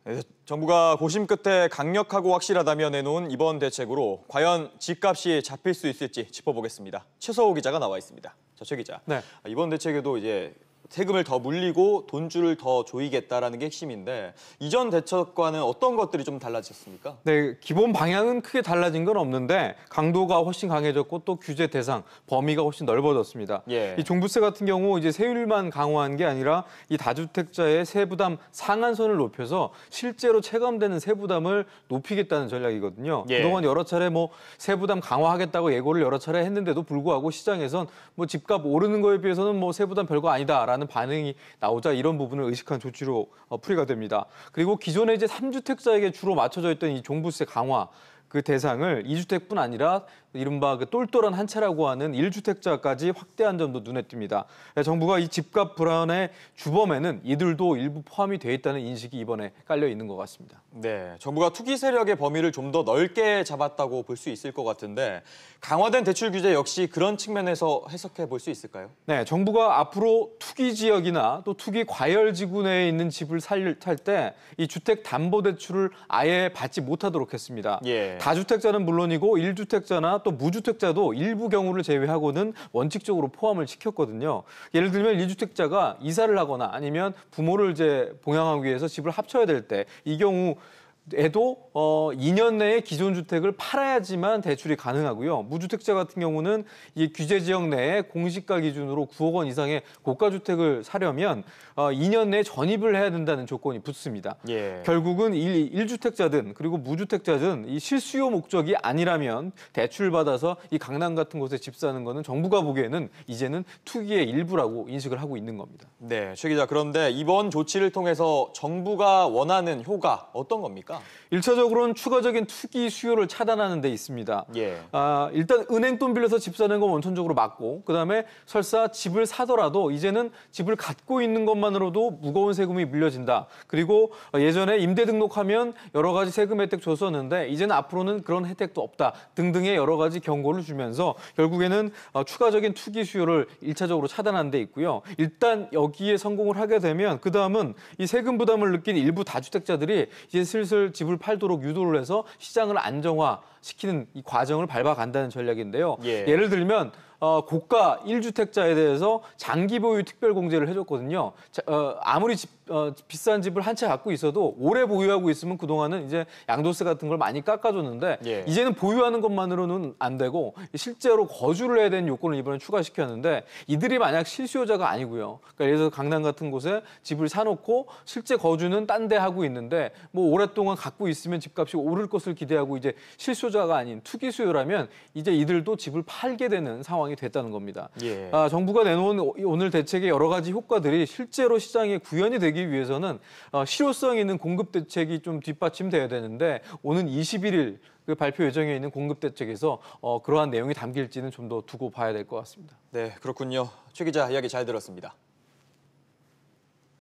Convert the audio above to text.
네, 정부가 고심 끝에 강력하고 확실하다며 내놓은 이번 대책으로 과연 집값이 잡힐 수 있을지 짚어보겠습니다. 최서호 기자가 나와 있습니다. 최 기자, 네. 이번 대책에도 이제 세금을 더 물리고 돈줄을 더 조이겠다라는 게 핵심인데 이전 대책과는 어떤 것들이 좀 달라졌습니까? 네, 기본 방향은 크게 달라진 건 없는데 강도가 훨씬 강해졌고 또 규제 대상, 범위가 훨씬 넓어졌습니다. 예. 이 종부세 같은 경우 이제 세율만 강화한 게 아니라 이 다주택자의 세부담 상한선을 높여서 실제로 체감되는 세부담을 높이겠다는 전략이거든요. 예. 그동안 여러 차례 뭐 세부담 강화하겠다고 예고를 여러 차례 했는데도 불구하고 시장에선 뭐 집값 오르는 거에 비해서는 뭐 세부담 별거 아니다라는 반응이 나오자 이런 부분을 의식한 조치로 풀이가 됩니다. 그리고 기존에 이제 3주택자에게 주로 맞춰져 있던 이 종부세 강화 그 대상을 2주택뿐 아니라 이른바 그 똘똘한 한 채라고 하는 1주택자까지 확대한 점도 눈에 띕니다. 정부가 이 집값 불안의 주범에는 이들도 일부 포함이 돼 있다는 인식이 이번에 깔려 있는 것 같습니다. 네, 정부가 투기 세력의 범위를 좀 더 넓게 잡았다고 볼 수 있을 것 같은데 강화된 대출 규제 역시 그런 측면에서 해석해 볼 수 있을까요? 네, 정부가 앞으로 투기 지역이나 또 투기 과열 지구 내에 있는 집을 살 때 이 주택 담보 대출을 아예 받지 못하도록 했습니다. 예. 다주택자는 물론이고 1주택자나 또 무주택자도 일부 경우를 제외하고는 원칙적으로 포함을 시켰거든요. 예를 들면 1주택자가 이사를 하거나 아니면 부모를 이제 봉양하기 위해서 집을 합쳐야 될 때 이 경우에도 2년 내에 기존 주택을 팔아야지만 대출이 가능하고요. 무주택자 같은 경우는 이 규제 지역 내에 공시가 기준으로 9억 원 이상의 고가 주택을 사려면 2년 내에 전입을 해야 된다는 조건이 붙습니다. 예. 결국은 1주택자든 그리고 무주택자든 이 실수요 목적이 아니라면 대출을 받아서 이 강남 같은 곳에 집 사는 거는 정부가 보기에는 이제는 투기의 일부라고 인식을 하고 있는 겁니다. 네, 최 기자, 그런데 이번 조치를 통해서 정부가 원하는 효과 어떤 겁니까? 1차적으로는 추가적인 투기 수요를 차단하는 데 있습니다. 예. 일단 은행 돈 빌려서 집 사는 건 원천적으로 막고 그다음에 설사 집을 사더라도 이제는 집을 갖고 있는 것만으로도 무거운 세금이 물려진다. 그리고 예전에 임대 등록하면 여러 가지 세금 혜택 줬었는데 이제는 앞으로는 그런 혜택도 없다 등등의 여러 가지 경고를 주면서 결국에는 추가적인 투기 수요를 1차적으로 차단하는 데 있고요. 일단 여기에 성공을 하게 되면 그다음은 이 세금 부담을 느낀 일부 다주택자들이 이제 슬슬 집을 팔도록 유도를 해서 시장을 안정화시키는 이 과정을 밟아간다는 전략인데요. 예. 예를 들면 고가 1주택자에 대해서 장기 보유 특별 공제를 해줬거든요. 아무리 비싼 집을 한 채 갖고 있어도 오래 보유하고 있으면 그동안은 이제 양도세 같은 걸 많이 깎아줬는데 예. 이제는 보유하는 것만으로는 안 되고 실제로 거주를 해야 되는 요건을 이번에 추가시켰는데 이들이 만약 실수요자가 아니고요. 그러니까 예를 들어서 강남 같은 곳에 집을 사놓고 실제 거주는 딴 데 하고 있는데 뭐 오랫동안 갖고 있으면 집값이 오를 것을 기대하고 이제 실수요자가 아닌 투기 수요라면 이제 이들도 집을 팔게 되는 상황이 됐다는 겁니다. 예. 정부가 내놓은 오늘 대책의 여러 가지 효과들이 실제로 시장에 구현이 되기 위해서는 실효성 있는 공급 대책이 좀 뒷받침돼야 되는데 오는 21일 그 발표 예정에 있는 공급 대책에서 그러한 내용이 담길지는 좀 더 두고 봐야 될 것 같습니다. 네, 그렇군요. 최 기자 이야기 잘 들었습니다.